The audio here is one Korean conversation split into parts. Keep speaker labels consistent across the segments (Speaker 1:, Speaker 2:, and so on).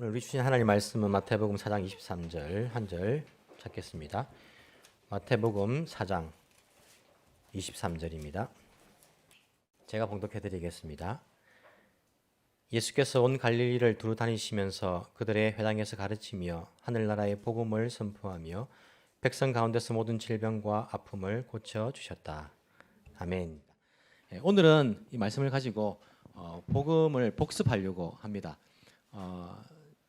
Speaker 1: 오늘 우리 주신 하나님 말씀은 마태복음 4장 23절 한 절 찾겠습니다. 마태복음 4장 23절입니다. 제가 봉독해 드리겠습니다. 예수께서 온 갈릴리를 두루 다니시면서 그들의 회당에서 가르치며 하늘나라의 복음을 선포하며 백성 가운데서 모든 질병과 아픔을 고쳐 주셨다. 아멘. 오늘은 이 말씀을 가지고 복음을 복습하려고 합니다.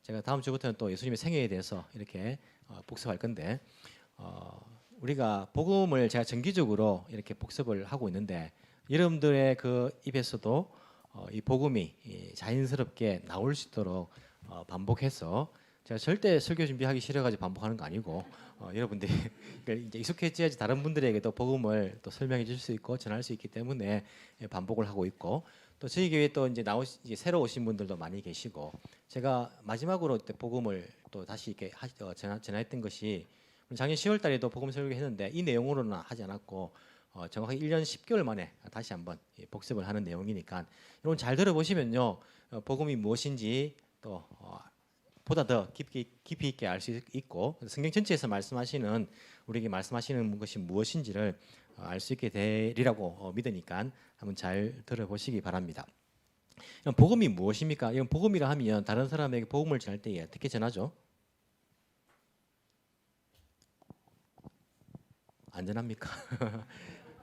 Speaker 1: 제가 다음 주부터는 또 예수님의 생애에 대해서 이렇게 복습할 건데 우리가 복음을 제가 정기적으로 이렇게 복습을 하고 있는데 여러분들의 그 입에서도 이 복음이 자연스럽게 나올 수 있도록 반복해서 제가 절대 설교 준비하기 싫어가지고 반복하는 거 아니고 여러분들이 이제 익숙해져야지 다른 분들에게도 복음을 또 설명해 줄 수 있고 전할 수 있기 때문에 반복을 하고 있고 또 저희 교회에 또 이제 새로 오신 분들도 많이 계시고 제가 마지막으로 복음을 또 다시 이렇게 전했던 것이 작년 10월 달에도 복음 설교했는데 이 내용으로는 하지 않았고 정확하게 1년 10개월 만에 다시 한번 복습을 하는 내용이니까 여러분 잘 들어보시면요 복음이 무엇인지 또 보다 더 깊이 있게 알 수 있고 성경 전체에서 말씀하시는 우리에게 말씀하시는 것이 무엇인지를 알 수 있게 되리라고 믿으니까 한번 잘 들어보시기 바랍니다. 복음이 무엇입니까? 이건 복음이라 하면 다른 사람에게 복음을 전할 때 어떻게 전하죠? 안전합니까?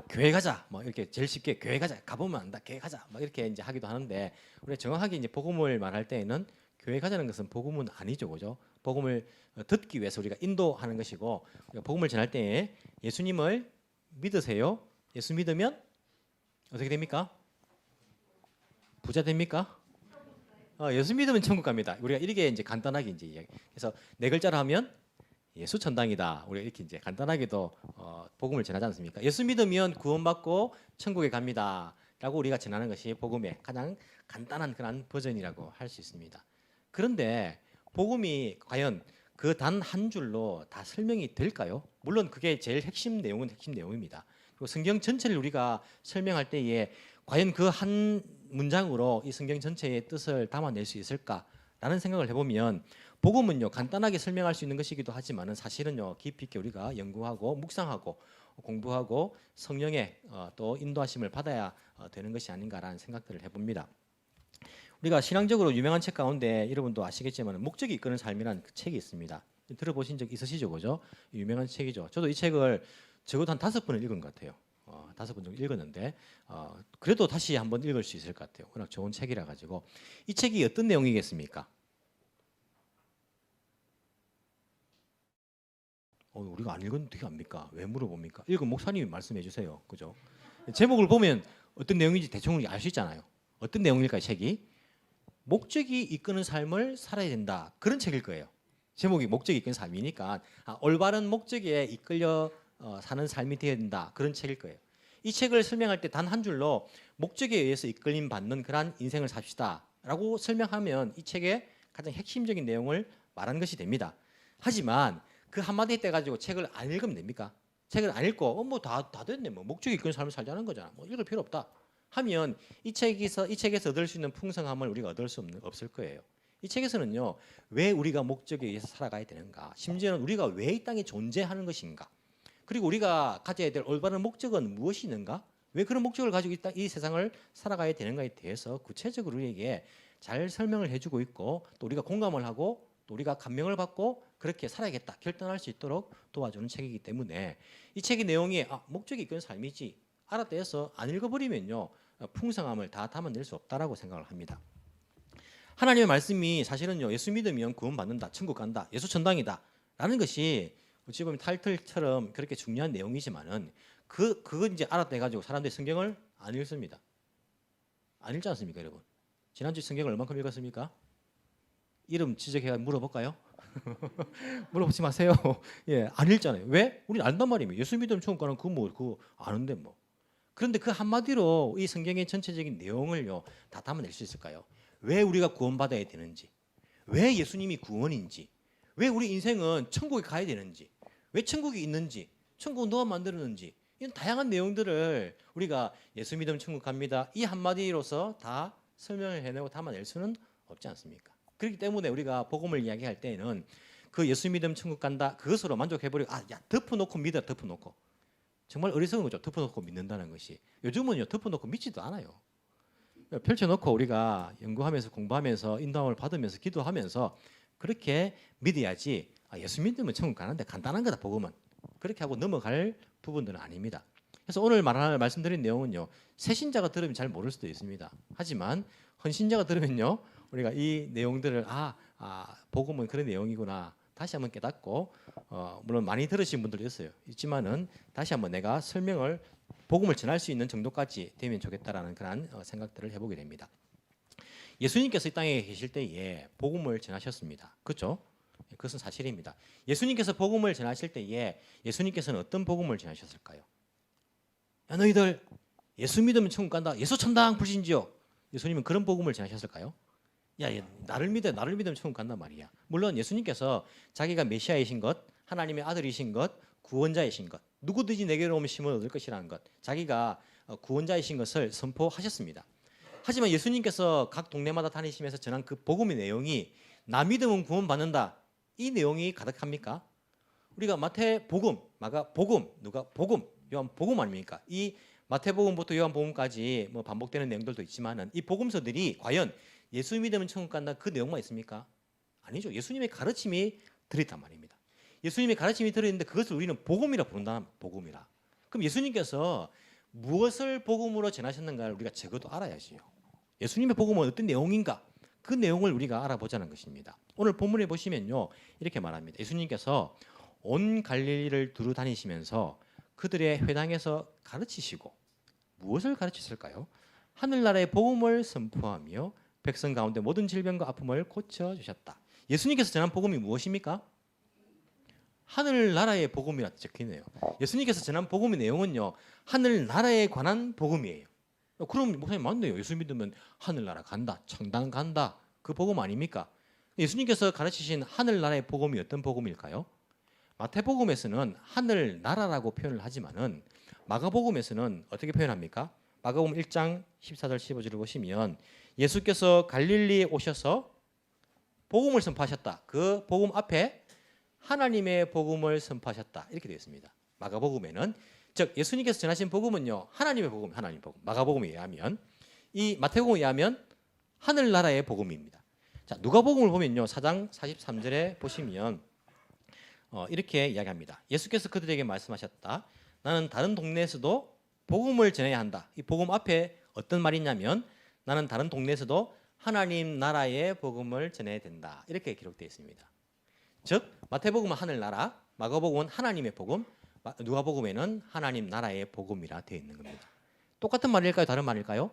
Speaker 1: 교회 가자, 뭐 이렇게 제일 쉽게 교회 가자, 가보면 안다, 교회 가자, 막 이렇게 이제 하기도 하는데 우리 정확하게 이제 복음을 말할 때에는 교회 가자는 것은 복음은 아니죠, 그죠? 복음을 듣기 위해서 우리가 인도하는 것이고 우리가 복음을 전할 때 예수님을 믿으세요. 예수 믿으면 어떻게 됩니까? 부자 됩니까? 예수 믿으면 천국 갑니다. 우리가 이렇게 이제 간단하게 이제 이야기. 그래서 네 글자로 하면 예수 천당이다. 우리가 이렇게 이제 간단하게도 복음을 전하지 않습니까? 예수 믿으면 구원받고 천국에 갑니다.라고 우리가 전하는 것이 복음의 가장 간단한 그런 버전이라고 할 수 있습니다. 그런데 복음이 과연 그 단 한 줄로 다 설명이 될까요? 물론 그게 제일 핵심 내용입니다. 그리고 성경 전체를 우리가 설명할 때에 과연 그 한 문장으로 이 성경 전체의 뜻을 담아낼 수 있을까라는 생각을 해보면 복음은요 간단하게 설명할 수 있는 것이기도 하지만은 사실은요 깊이 있게 우리가 연구하고 묵상하고 공부하고 성령의 또 인도하심을 받아야 되는 것이 아닌가라는 생각들을 해봅니다. 우리가 신앙적으로 유명한 책 가운데 여러분도 아시겠지만 목적이 이끄는 삶이라는 그 책이 있습니다. 들어보신 적 있으시죠, 그죠? 유명한 책이죠. 저도 이 책을 적어도 한 5번을 읽은 것 같아요. 5번 정도 읽었는데 그래도 다시 한번 읽을 수 있을 것 같아요. 워낙 좋은 책이라 가지고 이 책이 어떤 내용이겠습니까? 우리가 안 읽었는데 어떻게 압니까? 왜 물어봅니까? 읽은 목사님이 말씀해 주세요, 그죠? 제목을 보면 어떤 내용인지 대충 알 수 있잖아요. 어떤 내용일까요, 책이? 목적이 이끄는 삶을 살아야 된다. 그런 책일 거예요. 제목이 목적이 이끄는 삶이니까 올바른 목적에 이끌려 사는 삶이 되어야 된다. 그런 책일 거예요. 이 책을 설명할 때 단 한 줄로 목적에 의해서 이끌림 받는 그러한 인생을 삽시다 라고 설명하면 이 책의 가장 핵심적인 내용을 말한 것이 됩니다. 하지만 그 한마디 떼가지고 책을 안 읽으면 됩니까? 책을 안 읽고 뭐 다 됐네, 뭐 목적이 이끄는 삶을 살자는 거잖아, 뭐 읽을 필요 없다 하면 이 책에서 얻을 수 있는 풍성함을 우리가 얻을 수 없을 거예요. 이 책에서는요 왜 우리가 목적에 의해서 살아가야 되는가, 심지어는 우리가 왜 이 땅에 존재하는 것인가, 그리고 우리가 가져야 될 올바른 목적은 무엇이 있는가, 왜 그런 목적을 가지고 이 세상을 살아가야 되는가에 대해서 구체적으로 우리에게 잘 설명을 해주고 있고 또 우리가 공감을 하고 또 우리가 감명을 받고 그렇게 살아야겠다 결단할 수 있도록 도와주는 책이기 때문에 이 책의 내용이 목적이 이끄는 삶이지 알았다 해서 안 읽어버리면요 풍성함을 다 담아낼 수 없다라고 생각을 합니다. 하나님의 말씀이 사실은요 예수 믿으면 구원받는다, 천국 간다, 예수 천당이다 라는 것이 어찌 보면 타이틀처럼 그렇게 중요한 내용이지만은 그거 이제 알았다 해가지고 사람들이 성경을 안 읽습니다. 안 읽지 않습니까, 여러분? 지난주 성경을 얼마큼 읽었습니까? 이름 지적해 물어볼까요? 물어보지 마세요. 예, 안 읽잖아요. 왜? 우리 안단 말입니다. 예수 믿으면 천국 가는 그거 아는데 뭐. 그런데 그 한마디로 이 성경의 전체적인 내용을요 다 담아낼 수 있을까요? 왜 우리가 구원받아야 되는지, 왜 예수님이 구원인지, 왜 우리 인생은 천국에 가야 되는지, 왜 천국이 있는지, 천국은 누가 만들었는지 이런 다양한 내용들을 우리가 예수 믿으면 천국 갑니다 이 한마디로서 다 설명을 해내고 담아낼 수는 없지 않습니까? 그렇기 때문에 우리가 복음을 이야기할 때에는 그 예수 믿으면 천국 간다 그것으로 만족해버리고 야 덮어놓고 믿어 덮어놓고 정말 어리석은 거죠. 덮어놓고 믿는다는 것이. 요즘은요 덮어놓고 믿지도 않아요. 펼쳐놓고 우리가 연구하면서 공부하면서 인도함을 받으면서 기도하면서 그렇게 믿어야지 예수 믿으면 천국 가는데 간단한 거다 복음은. 그렇게 하고 넘어갈 부분들은 아닙니다. 그래서 오늘 말씀드린 내용은요 새신자가 들으면 잘 모를 수도 있습니다. 하지만 헌신자가 들으면요 우리가 이 내용들을 복음은 그런 내용이구나 다시 한번 깨닫고 물론 많이 들으신 분들도 있지만은 다시 한번 내가 설명을 복음을 전할 수 있는 정도까지 되면 좋겠다라는 그런 생각들을 해보게 됩니다. 예수님께서 이 땅에 계실 때에 복음을 전하셨습니다. 그렇죠? 그것은 사실입니다. 예수님께서 복음을 전하실 때에 예수님께서는 어떤 복음을 전하셨을까요? 야 너희들 예수 믿으면 천국 간다. 예수 천당 불신지요. 예수님은 그런 복음을 전하셨을까요? 야 나를 믿으면 천국 간단 말이야. 물론 예수님께서 자기가 메시아이신 것, 하나님의 아들이신 것, 구원자이신 것, 누구든지 내게로 오면 쉼을 얻을 것이라는 것, 자기가 구원자이신 것을 선포하셨습니다. 하지만 예수님께서 각 동네마다 다니시면서 전한 그 복음의 내용이 나 믿으면 구원받는다 이 내용이 가득합니까? 우리가 마태복음, 마가복음, 누가복음, 요한복음 아닙니까? 이 마태복음부터 요한복음까지 뭐 반복되는 내용들도 있지만은 이 복음서들이 과연 예수 믿으면 천국 간다 그 내용만 있습니까? 아니죠. 예수님의 가르침이 들어있단 말입니다. 예수님의 가르침이 들어있는데 그것을 우리는 복음이라 부른다. 복음이라. 그럼 예수님께서 무엇을 복음으로 전하셨는가를 우리가 적어도 알아야지요. 예수님의 복음은 어떤 내용인가? 그 내용을 우리가 알아보자는 것입니다. 오늘 본문에 보시면요. 이렇게 말합니다. 예수님께서 온 갈릴리를 두루 다니시면서 그들의 회당에서 가르치시고 무엇을 가르치실까요? 하늘나라의 복음을 선포하며 백성 가운데 모든 질병과 아픔을 고쳐주셨다. 예수님께서 전한 복음이 무엇입니까? 하늘나라의 복음이라 적혀있네요. 예수님께서 전한 복음의 내용은요. 하늘나라에 관한 복음이에요. 그럼 목사님 맞네요. 예수 믿으면 하늘나라 간다. 천당 간다. 그 복음 아닙니까? 예수님께서 가르치신 하늘나라의 복음이 어떤 복음일까요? 마태복음에서는 하늘나라라고 표현을 하지만은 마가복음에서는 어떻게 표현합니까? 마가복음 1장 14절 15절을 보시면 예수께서 갈릴리에 오셔서 복음을 선포하셨다. 그 복음 앞에 하나님의 복음을 선포하셨다. 이렇게 되어 있습니다. 마가복음에는 즉 예수님께서 전하신 복음은요. 하나님의 복음, 하나님 복음. 마가복음에 의하면 이 마태복음에 의하면 하늘나라의 복음입니다. 자, 누가복음을 보면요. 4장 43절에 보시면 이렇게 이야기합니다. 예수께서 그들에게 말씀하셨다. 나는 다른 동네에서도 복음을 전해야 한다. 이 복음 앞에 어떤 말이냐면 나는 다른 동네에서도 하나님 나라의 복음을 전해야 된다. 이렇게 기록되어 있습니다. 즉 마태복음은 하늘나라, 마가복음은 하나님의 복음, 누가복음에는 하나님 나라의 복음이라 되어 있는 겁니다. 똑같은 말일까요? 다른 말일까요?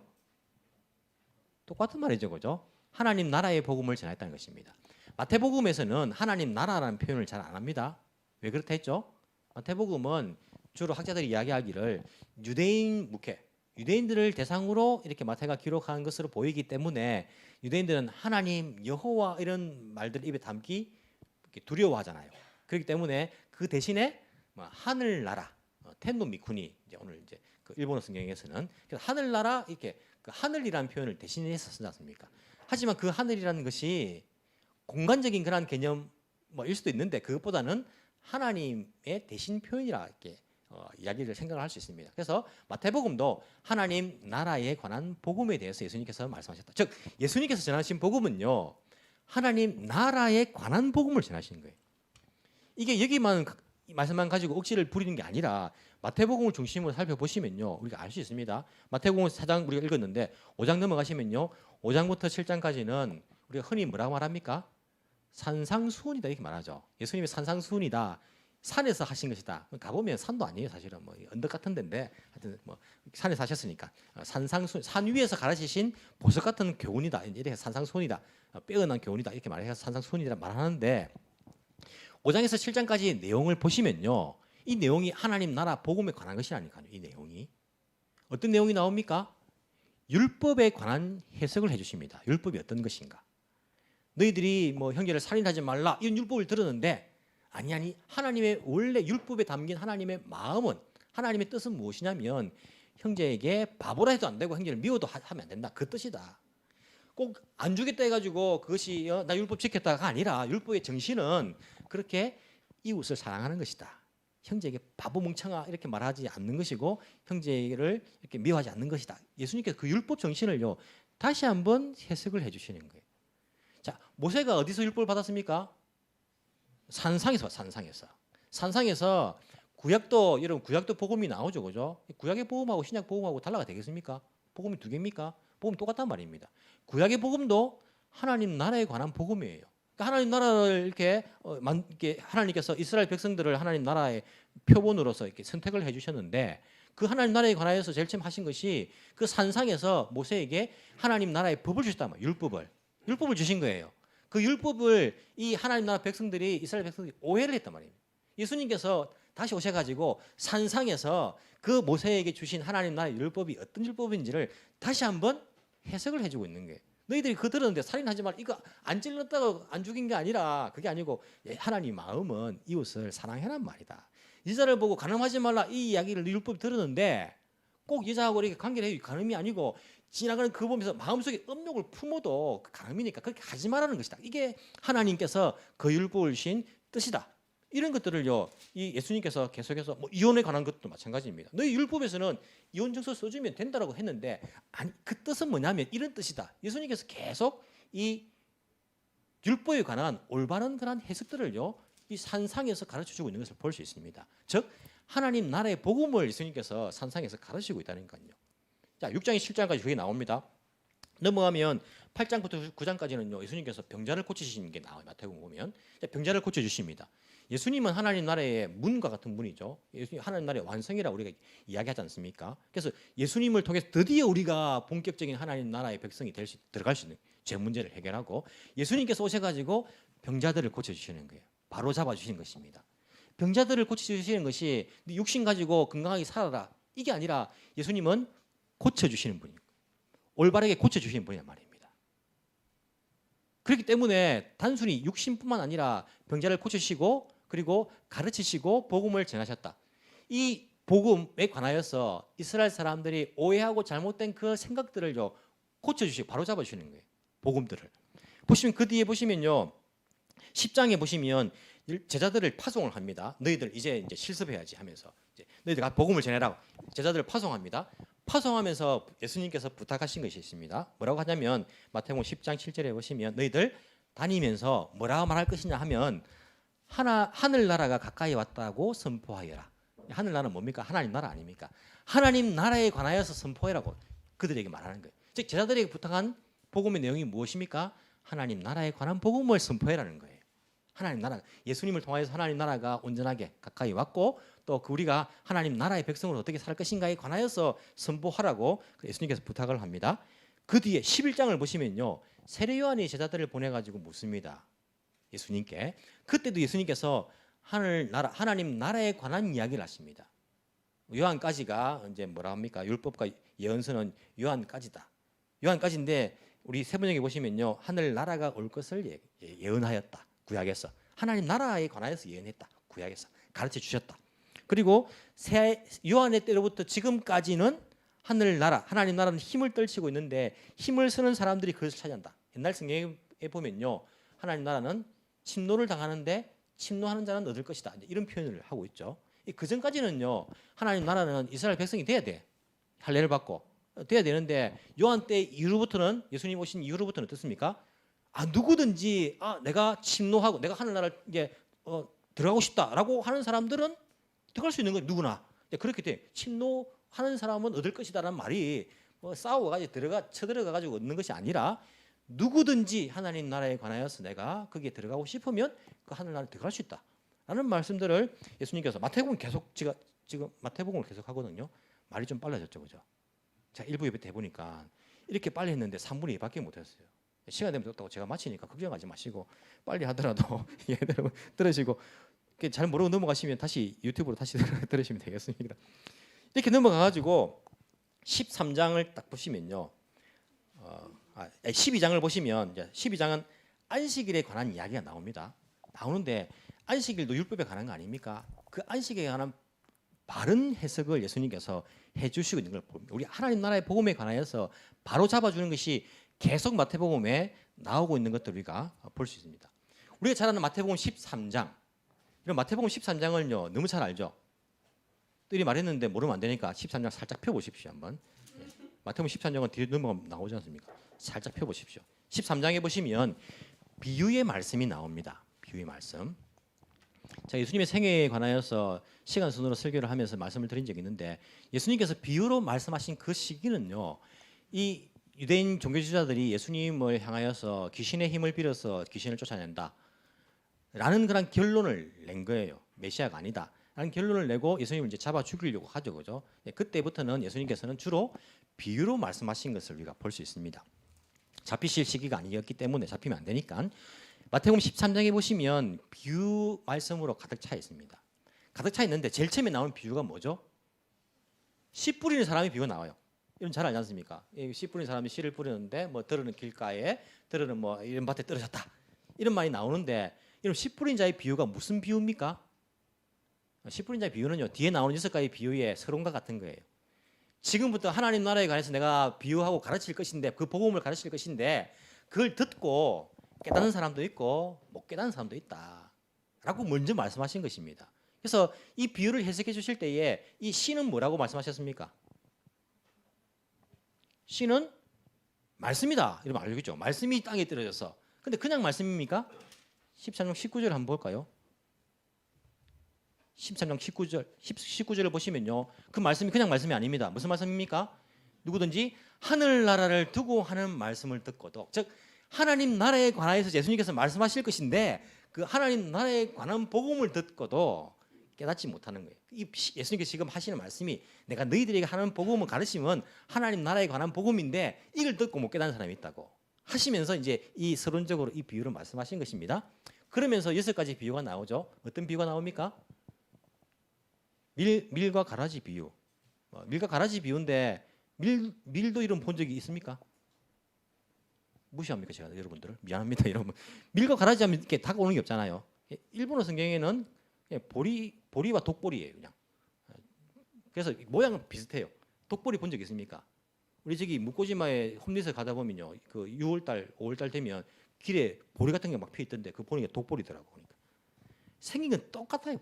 Speaker 1: 똑같은 말이죠. 그죠? 하나님 나라의 복음을 전했다는 것입니다. 마태복음에서는 하나님 나라라는 표현을 잘 안 합니다. 왜 그렇다 했죠? 마태복음은 주로 학자들이 이야기하기를 유대인 묵회, 유대인들을 대상으로 이렇게 마태가 기록한 것으로 보이기 때문에 유대인들은 하나님, 여호와 이런 말들 입에 담기 두려워하잖아요. 그렇기 때문에 그 대신에 하늘나라, 텐노 미쿠니 이제 오늘 이제 그 일본어 성경에서는 하늘나라 이렇게 그 하늘이라는 표현을 대신해서 쓰지 않습니까? 하지만 그 하늘이라는 것이 공간적인 그런 개념 일 수도 있는데 그것보다는 하나님의 대신 표현이라 이렇게 이야기를 생각을 할 수 있습니다. 그래서 마태복음도 하나님 나라에 관한 복음에 대해서 예수님께서 말씀하셨다. 즉 예수님께서 전하신 복음은요. 하나님 나라에 관한 복음을 전하시는 거예요. 이게 여기만 말씀만 가지고 억지를 부리는 게 아니라 마태복음을 중심으로 살펴보시면요. 우리가 알 수 있습니다. 마태복음 4장 우리가 읽었는데 5장 넘어가시면요. 5장부터 7장까지는 우리가 흔히 뭐라고 말합니까? 산상수훈이다 이렇게 말하죠. 예수님이 산상수훈이다. 산에서 하신 것이다. 가보면 산도 아니에요. 사실은 언덕 같은 데인데 하여튼 산에서 하셨으니까 산상수훈, 산 위에서 가르치신 보석 같은 교훈이다. 이렇게 산상수훈이다. 빼어난 교훈이다. 이렇게 말해서 산상수훈이라 말하는데 5장에서 7장까지 내용을 보시면요. 이 내용이 하나님 나라 복음에 관한 것이라니까요. 이 내용이 어떤 내용이 나옵니까? 율법에 관한 해석을 해주십니다. 율법이 어떤 것인가? 너희들이 형제를 살인하지 말라 이런 율법을 들었는데 아니 하나님의 원래 율법에 담긴 하나님의 마음은 하나님의 뜻은 무엇이냐면 형제에게 바보라 해도 안 되고 형제를 미워도 하면 안 된다 그 뜻이다. 꼭 안 주겠다 해가지고 그것이 나 율법 지켰다가 아니라 율법의 정신은 그렇게 이웃을 사랑하는 것이다. 형제에게 바보 멍청아 이렇게 말하지 않는 것이고 형제를 이렇게 미워하지 않는 것이다. 예수님께서 그 율법 정신을요 다시 한번 해석을 해주시는 거예요. 자, 모세가 어디서 율법을 받았습니까? 산상에서. 구약도 여러분 구약도 복음이 나오죠, 그죠? 구약의 복음하고 신약 복음하고 달라가 되겠습니까? 복음이 두 개입니까? 복음이 똑같단 말입니다. 구약의 복음도 하나님 나라에 관한 복음이에요. 그러니까 하나님 나라를 이렇게 하나님께서 이스라엘 백성들을 하나님 나라의 표본으로서 이렇게 선택을 해주셨는데 그 하나님 나라에 관하여서 제일 처음 하신 것이 그 산상에서 모세에게 하나님 나라의 법을 주셨단 말이에요. 율법을 주신 거예요. 그 율법을 이 하나님 나라 백성들이 이스라엘 백성들이 오해를 했단 말이에요. 예수님께서 다시 오셔가지고 산상에서 그 모세에게 주신 하나님 나라의 율법이 어떤 율법인지를 다시 한번 해석을 해주고 있는 거예요. 너희들이 그거 들었는데 살인하지 말라. 이거 안 찔렀다고 안 죽인 게 아니라 그게 아니고 하나님 마음은 이웃을 사랑해란 말이다. 여자를 보고 간음하지 말라 이 이야기를 율법 들었는데 꼭 여자하고 이렇게 관계를 해요. 간음이 아니고 지나가는 그 보면서 마음속에 음욕을 품어도 간음이니까 그렇게 하지 말라는 것이다. 이게 하나님께서 그 율법을 주신 뜻이다. 이런 것들을요, 이 예수님께서 계속해서 뭐 이혼에 관한 것도 마찬가지입니다. 너희 율법에서는 이혼 증서 써주면 된다라고 했는데 아니 그 뜻은 뭐냐면 이런 뜻이다. 예수님께서 계속 이 율법에 관한 올바른 그런 해석들을요, 이 산상에서 가르쳐주고 있는 것을 볼 수 있습니다. 즉 하나님 나라의 복음을 예수님께서 산상에서 가르치고 있다는 거요. 자, 6장에 7장까지 그게 나옵니다. 넘어가면 8장부터 9장까지는요, 예수님께서 병자를 고치시는 게 나와요. 마태복음 보면 병자를 고쳐주십니다. 예수님은 하나님 나라의 문과 같은 분이죠. 예수님 하나님 나라의 완성이라고 우리가 이야기하지 않습니까? 그래서 예수님을 통해서 드디어 우리가 본격적인 하나님 나라의 백성이 들어갈 수 있는 죄 문제를 해결하고 예수님께서 오셔가지고 병자들을 고쳐주시는 거예요. 바로 잡아주시는 것입니다. 병자들을 고쳐주시는 것이 육신 가지고 건강하게 살아라 이게 아니라 예수님은 고쳐주시는 분이고 올바르게 고쳐주시는 분이란 말입니다. 그렇기 때문에 단순히 육신뿐만 아니라 병자를 고치시고 그리고 가르치시고 복음을 전하셨다. 이 복음에 관하여서 이스라엘 사람들이 오해하고 잘못된 그 생각들을요 고쳐주시고 바로 잡아주시는 거예요. 복음들을 보시면 그 뒤에 보시면요 10장에 보시면 제자들을 파송을 합니다. 너희들 이제 실습해야지 하면서 너희들 복음을 전해라고 제자들을 파송합니다. 파송하면서 예수님께서 부탁하신 것이 있습니다. 뭐라고 하냐면 마태복음 10장 7절에 보시면 너희들 다니면서 뭐라고 말할 것이냐 하면 하늘나라가 가까이 왔다고 선포하여라. 하늘나라는 뭡니까? 하나님 나라 아닙니까? 하나님 나라에 관하여서 선포해라고 그들에게 말하는 거예요. 즉 제자들에게 부탁한 복음의 내용이 무엇입니까? 하나님 나라에 관한 복음을 선포해라는 거예요. 하나님 나라, 예수님을 통하여서 하나님 나라가 온전하게 가까이 왔고 또 우리가 하나님 나라의 백성으로 어떻게 살 것인가에 관하여서 선포하라고 예수님께서 부탁을 합니다. 그 뒤에 11장을 보시면요 세례 요한이 제자들을 보내가지고 묻습니다. 예수님께. 그때도 예수님께서 하나님 나라에 관한 이야기를 하십니다. 요한까지가 이제 뭐라 합니까? 율법과 예언서는 요한까지다. 요한까지인데 우리 세번역에 보시면요 하늘 나라가 올 것을 예언하였다. 구약에서 하나님 나라에 관하여서 예언했다. 구약에서 가르쳐 주셨다. 그리고 요한의 때로부터 지금까지는 하늘 나라, 하나님 나라는 힘을 떨치고 있는데 힘을 쓰는 사람들이 그것을 차지한다. 옛날 성경에 보면요 하나님 나라는 침노를 당하는데 침노하는 자는 얻을 것이다. 이런 표현을 하고 있죠. 그 전까지는요 하나님 나라는 이스라엘 백성이 돼야 돼. 할례를 받고 돼야 되는데 요한 때 이후로부터는 예수님 오신 이후로부터는 어떻습니까? 누구든지 내가 침노하고 내가 하늘나라를 이제 들어가고 싶다라고 하는 사람들은 들어갈 수 있는 거예요. 누구나. 그렇게 돼. 침노하는 사람은 얻을 것이다라는 말이 싸워가지고 쳐들어가가지고 얻는 것이 아니라 누구든지 하나님 나라에 관하여서 내가 거기에 들어가고 싶으면 그 하늘나라에 들어갈 수 있다라는 말씀들을 예수님께서 마태복음 계속 지금 마태복음을 계속 하거든요. 말이 좀 빨라졌죠, 그죠? 자, 1부 예배 때 보니까 이렇게 빨리 했는데 3분의 2밖에 못했어요. 시간 되면 됐다고 제가 마치니까 걱정하지 마시고 빨리 하더라도 들으시고 잘 모르고 넘어가시면 다시 유튜브로 다시 들으시면 되겠습니다. 이렇게 넘어가가지고 13장을 딱 보시면요, 12장을 보시면 이제 12장은 안식일에 관한 이야기가 나옵니다. 나오는데 안식일도 율법에 관한 거 아닙니까? 그 안식에 관한 바른 해석을 예수님께서 해주시고 있는 걸 봅니다. 우리 하나님 나라의 복음에 관하여서 바로 잡아주는 것이 계속 마태복음에 나오고 있는 것들 우리가 볼 수 있습니다. 우리가 잘 아는 마태복음 13장. 이런 마태복음 13장을요 너무 잘 알죠. 또 이 말했는데 모르면 안 되니까 13장 살짝 펴보십시오 한번. 마태복음 13장은 뒤에 넘어가면 나오지 않습니까? 살짝 펴보십시오. 13장에 보시면 비유의 말씀이 나옵니다. 비유의 말씀. 자, 예수님의 생애에 관하여서 시간 순으로 설교를 하면서 말씀을 드린 적이 있는데 예수님께서 비유로 말씀하신 그 시기는요. 이 유대인 종교 지도자들이 예수님을 향하여서 귀신의 힘을 빌어서 귀신을 쫓아낸다 라는 그런 결론을 낸 거예요. 메시아가 아니다 라는 결론을 내고 예수님을 이제 잡아 죽이려고 하죠. 그죠? 그때부터는 예수님께서는 주로 비유로 말씀하신 것을 우리가 볼 수 있습니다. 잡히실 시기가 아니었기 때문에 잡히면 안 되니까. 마태복음 13장에 보시면 비유 말씀으로 가득 차 있습니다. 가득 차 있는데 제일 처음에 나오는 비유가 뭐죠? 씨 뿌리는 사람의 비유가 나와요. 이런 잘 알지 않습니까? 씨 뿌리는 사람이 씨를 뿌리는데 뭐 들으는 길가에 들으는 뭐 이런 밭에 떨어졌다 이런 말이 나오는데 이런 씨 뿌린 자의 비유가 무슨 비유입니까? 씨 뿌린 자의 비유는요 뒤에 나오는 6가지 비유의 서론과 같은 거예요. 지금부터 하나님 나라에 관해서 내가 비유하고 가르칠 것인데 그 복음을 가르칠 것인데 그걸 듣고 깨닫는 사람도 있고 못 깨닫는 사람도 있다 라고 먼저 말씀하신 것입니다. 그래서 이 비유를 해석해 주실 때에 이 씨는 뭐라고 말씀하셨습니까? 씨는 말씀이다 이러면 알겠죠. 말씀이 땅에 떨어져서. 근데 그냥 말씀입니까? 13장 19절 한번 볼까요? 13장 19절을 보시면요. 그 말씀이 그냥 말씀이 아닙니다. 무슨 말씀입니까? 누구든지 하늘나라를 두고 하는 말씀을 듣고도, 즉 하나님 나라에 관하여서 예수님께서 말씀하실 것인데 그 하나님 나라에 관한 복음을 듣고도 깨닫지 못하는 거예요. 예수님께서 지금 하시는 말씀이 내가 너희들에게 하는 복음을 가르치면 하나님 나라에 관한 복음인데 이걸 듣고 못 깨닫는 사람이 있다고 하시면서 이제 이 서론적으로 이 비유를 말씀하신 것입니다. 그러면서 6가지 비유가 나오죠. 어떤 비유가 나옵니까? 밀과 가라지 비유. 밀과 가라지 비유인데 밀도 이런 본 적이 있습니까? 무시합니까 제가 여러분들을? 미안합니다 여러분. 밀과 가라지 하면 이렇게 다가오는 게 없잖아요. 일본어 성경에는 보리와 독보리예요 그냥. 그래서 모양은 비슷해요. 독보리 본 적 있습니까? 우리 저기 무코지마에 홈리스 가다 보면요, 그 6월달, 5월달 되면 길에 보리 같은 게 막 피어 있던데 그 보는 게 독보리더라고. 그러니까 생긴 건 똑같아요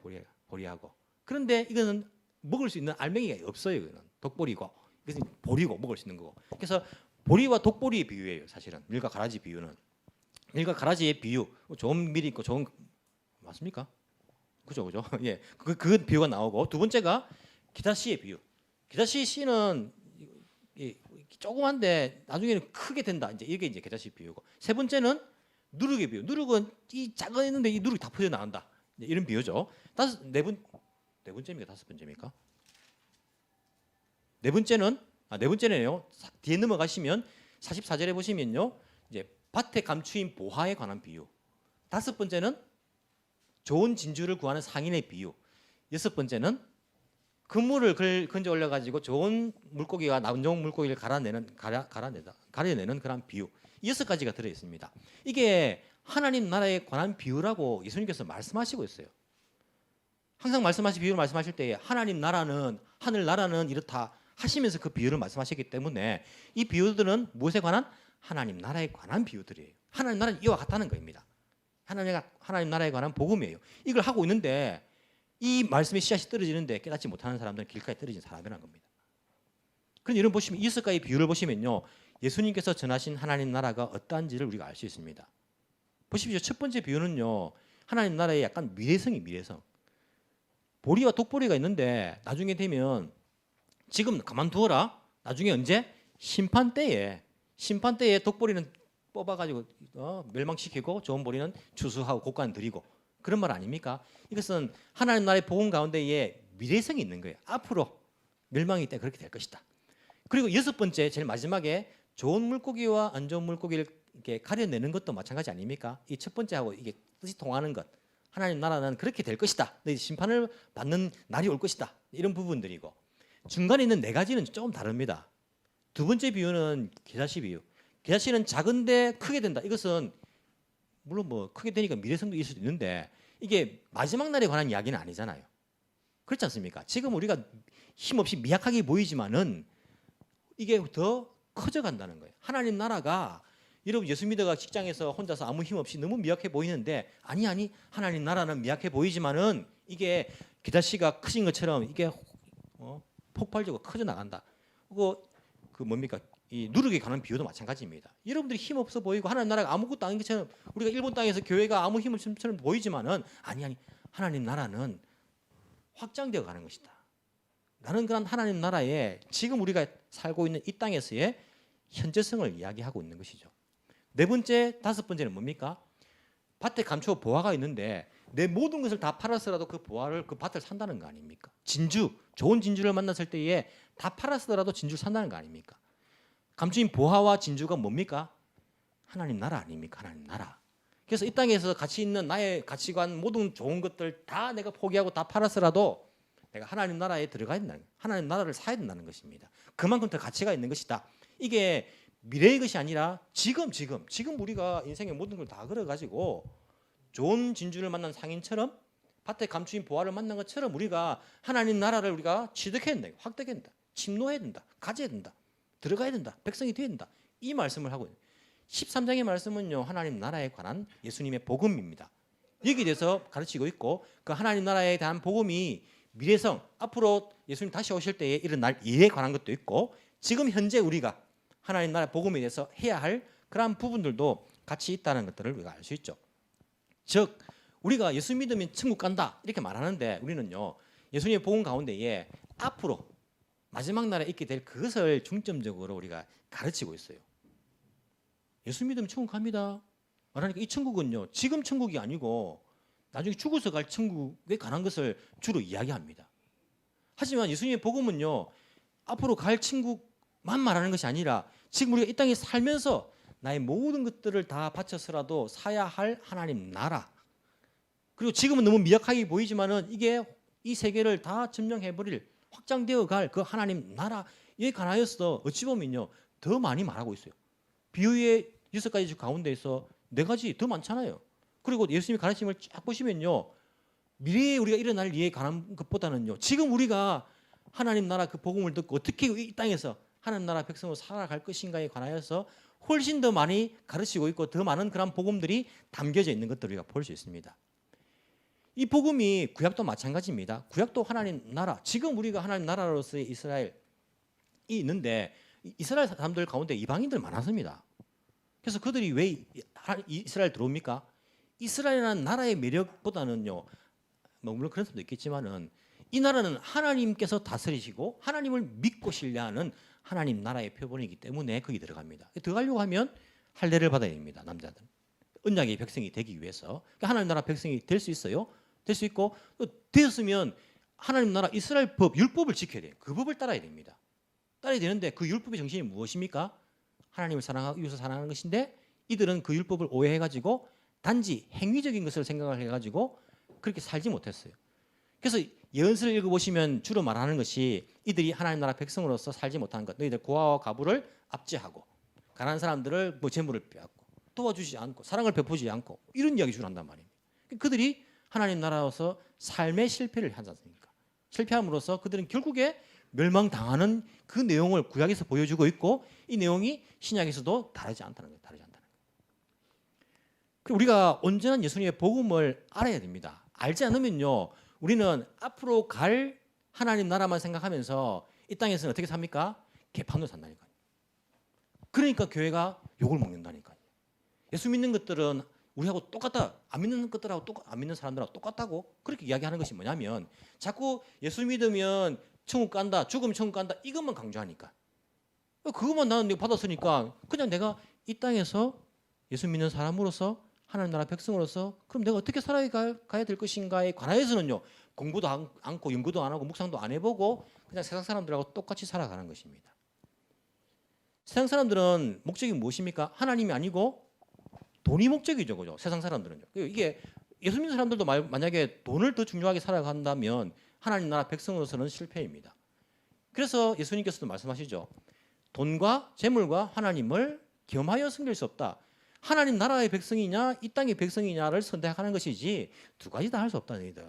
Speaker 1: 보리하고. 그런데 이거는 먹을 수 있는 알맹이가 없어요. 이거는 독보리고 이것은 보리고 먹을 수 있는 거고. 그래서 보리와 독보리의 비유예요. 사실은 밀과 가라지 비유는. 밀과 가라지의 비유. 좋은 밀이 있고 좋은 맞습니까? 그죠. 예, 그 비유가 나오고 두 번째가 기다씨의 비유. 기다씨 씨는 조그만데 나중에는 크게 된다. 이제 이게 이제 기다씨 비유고. 세 번째는 누룩의 비유. 누룩은 이 작은 있는데 이 누룩이 다 퍼져 나간다. 이런 비유죠. 네 번째입니까? 5번째입니까? 네 번째네요. 뒤에 넘어가시면 44절에 보시면요, 이제 밭에 감추인 보화에 관한 비유. 5번째는 좋은 진주를 구하는 상인의 비유. 6번째는 그물을 건져 올려 가지고 좋은 물고기와 안 좋은 물고기를 가려내는 그런 비유. 6가지가 들어 있습니다. 이게 하나님 나라에 관한 비유라고 예수님께서 말씀하시고 있어요. 항상 비유를 말씀하실 때 하나님 나라는 하늘 나라는 이렇다 하시면서 그 비유를 말씀하셨기 때문에 이 비유들은 무엇에 관한? 하나님 나라에 관한 비유들이에요. 하나님 나라는 이와 같다는 겁니다. 하나님 나라에 관한 복음이에요. 이걸 하고 있는데 이 말씀의 씨앗이 떨어지는데 깨닫지 못하는 사람들은 길가에 떨어진 사람이라는 겁니다. 그런데 이런 보시면 6가지 비유를 보시면요, 예수님께서 전하신 하나님 나라가 어떠한지를 우리가 알 수 있습니다. 보십시오. 첫 번째 비유는요, 하나님 나라의 약간 미래성. 보리와 독보리가 있는데 나중에 되면 지금 가만두어라. 나중에 언제? 심판 때에 독보리는 뽑아가지고 멸망시키고 좋은 보리는 추수하고 곡간 드리고 그런 말 아닙니까? 이것은 하나님 나라의 복음 가운데에 미래성이 있는 거예요. 앞으로 멸망이 때 그렇게 될 것이다. 그리고 6번째 제일 마지막에 좋은 물고기와 안 좋은 물고기를 이렇게 가려내는 것도 마찬가지 아닙니까? 이 첫 번째하고 이게 뜻이 통하는 것. 하나님 나라는 그렇게 될 것이다. 너희 심판을 받는 날이 올 것이다. 이런 부분들이고 중간에 있는 4가지는 조금 다릅니다. 두 번째 비유는 겨자씨 비유. 겨자씨는 작은데 크게 된다. 이것은 물론 뭐 크게 되니까 미래성도 있을 수도 있는데 이게 마지막 날에 관한 이야기는 아니잖아요. 그렇지 않습니까? 지금 우리가 힘없이 미약하게 보이지만은 이게 더 커져간다는 거예요. 하나님 나라가 여러분 예수 믿어가 직장에서 혼자서 아무 힘 없이 너무 미약해 보이는데 아니 하나님 나라는 미약해 보이지만은 이게 기다씨가 커진 것처럼 이게 폭발적으로 커져 나간다. 그 뭡니까? 이 누룩에 관한 비유도 마찬가지입니다. 여러분들이 힘 없어 보이고 하나님 나라가 아무것도 아닌 것처럼 우리가 일본 땅에서 교회가 아무 힘 없는 것처럼 보이지만은 아니 하나님 나라는 확장되어 가는 것이다. 나는 그런 하나님 나라에 지금 우리가 살고 있는 이 땅에서의 현재성을 이야기하고 있는 것이죠. 네 번째, 다섯 번째는 뭡니까? 밭에 감초 보화가 있는데 내 모든 것을 다 팔았더라도 그 보화를 그 밭을 산다는 거 아닙니까? 진주, 좋은 진주를 만났을 때에 다 팔았더라도 진주를 산다는 거 아닙니까? 감추인 보화와 진주가 뭡니까? 하나님 나라 아닙니까? 하나님 나라. 그래서 이 땅에서 가치 있는 나의 가치관 모든 좋은 것들 다 내가 포기하고 다 팔았더라도 내가 하나님 나라에 들어가야 된다. 하나님 나라를 사야 된다는 것입니다. 그만큼 더 가치가 있는 것이다. 이게 미래의 것이 아니라 지금 우리가 인생의 모든 걸 다 걸어가지고 좋은 진주를 만난 상인처럼 밭에 감추인 보화를 만난 것처럼 우리가 하나님 나라를 우리가 취득해야 된다. 확대해야 된다. 침노해야 된다. 가져야 된다. 들어가야 된다. 백성이 되어야 된다. 이 말씀을 하고 있는 13장의 말씀은요. 하나님 나라에 관한 예수님의 복음입니다. 여기에 대해서 가르치고 있고 그 하나님 나라에 대한 복음이 미래성, 앞으로 예수님 다시 오실 때에 일어날 일에 관한 것도 있고 지금 현재 우리가 하나님 나라 복음에 대해서 해야 할 그러한 부분들도 같이 있다는 것들을 우리가 알 수 있죠. 즉 우리가 예수 믿으면 천국 간다 이렇게 말하는데 우리는요. 예수님의 복음 가운데에 앞으로 마지막 날에 있게 될 그것을 중점적으로 우리가 가르치고 있어요. 예수 믿으면 천국 갑니다. 말하니까 이 천국은요. 지금 천국이 아니고 나중에 죽어서 갈 천국에 관한 것을 주로 이야기합니다. 하지만 예수님의 복음은요. 앞으로 갈 천국만 말하는 것이 아니라 지금 우리가 이 땅에 살면서 나의 모든 것들을 다 바쳐서라도 사야 할 하나님 나라. 그리고 지금은 너무 미약하게 보이지만은 이게 이 세계를 다 점령해버릴 확장되어 갈 그 하나님 나라에 관하여서 어찌 보면요. 더 많이 말하고 있어요. 비유의 6가지 가운데에서 4가지 더 많잖아요. 그리고 예수님의 가르침을 쫙 보시면요. 미래에 우리가 일어날 일에 관한 것보다는요. 지금 우리가 하나님 나라 그 복음을 듣고 어떻게 이 땅에서 하나님 나라 백성으로 살아갈 것인가에 관하여서 훨씬 더 많이 가르치고 있고 더 많은 그런 복음들이 담겨져 있는 것들을 우리가 볼 수 있습니다. 이 복음이 구약도 마찬가지입니다. 구약도 하나님 나라, 지금 우리가 하나님 나라로서의 이스라엘이 있는데 이스라엘 사람들 가운데 이방인들 많았습니다. 그래서 그들이 왜 이스라엘 들어옵니까? 이스라엘이라는 나라의 매력보다는요. 물론 그런 사람도 있겠지만은 이 나라는 하나님께서 다스리시고 하나님을 믿고 신뢰하는 하나님 나라의 표본이기 때문에 거기 들어갑니다. 들어가려고 하면 할례를 받아야 됩니다. 남자들은. 언약의 백성이 되기 위해서. 그러니까 하나님 나라 백성이 될 수 있어요. 될 수 있고 되었으면 하나님 나라 이스라엘 법, 율법을 지켜야 돼요. 그 법을 따라야 됩니다. 따라야 되는데 그 율법의 정신이 무엇입니까? 하나님을 사랑하고 이웃을 사랑하는 것인데 이들은 그 율법을 오해해가지고 단지 행위적인 것을 생각을 해가지고 그렇게 살지 못했어요. 그래서 예언서를 읽어보시면 주로 말하는 것이 이들이 하나님 나라 백성으로서 살지 못하는 것. 너희들 고아와 가부를 압제하고 가난한 사람들을 재물을 빼앗고 도와주지 않고 사랑을 베푸지 않고 이런 이야기 주로 한단 말입니다. 그들이 하나님 나라로서 삶의 실패를 하지 않습니까? 실패함으로써 그들은 결국에 멸망당하는 그 내용을 구약에서 보여주고 있고 이 내용이 신약에서도 다르지 않다는 거예요. 다르지 않다는 거예요. 우리가 온전한 예수님의 복음을 알아야 됩니다. 알지 않으면요. 우리는 앞으로 갈 하나님 나라만 생각하면서 이 땅에서는 어떻게 삽니까? 개판으로 산다니까요. 그러니까 교회가 욕을 먹는다니까요. 예수 믿는 것들은 우리하고 똑같다. 안 믿는 것들하고 안 믿는 사람들하고 똑같다고 그렇게 이야기하는 것이 뭐냐면 자꾸 예수 믿으면 천국 간다. 죽으면 천국 간다. 이것만 강조하니까. 그것만 나는 내가 받았으니까 그냥 내가 이 땅에서 예수 믿는 사람으로서 하나님 나라 백성으로서 그럼 내가 어떻게 살아가야 될 것인가에 관하여서는요. 공부도 않고 연구도 안 하고 묵상도 안 해보고 그냥 세상 사람들하고 똑같이 살아가는 것입니다. 세상 사람들은 목적이 무엇입니까? 하나님이 아니고 돈이 목적이죠. 그죠? 세상 사람들은요. 이게 예수 믿는 사람들도 만약에 돈을 더 중요하게 살아간다면 하나님 나라 백성으로서는 실패입니다. 그래서 예수님께서도 말씀하시죠. 돈과 재물과 하나님을 겸하여 섬길 수 없다. 하나님 나라의 백성이냐 이 땅의 백성이냐를 선택하는 것이지 두 가지 다 할 수 없다 너희들.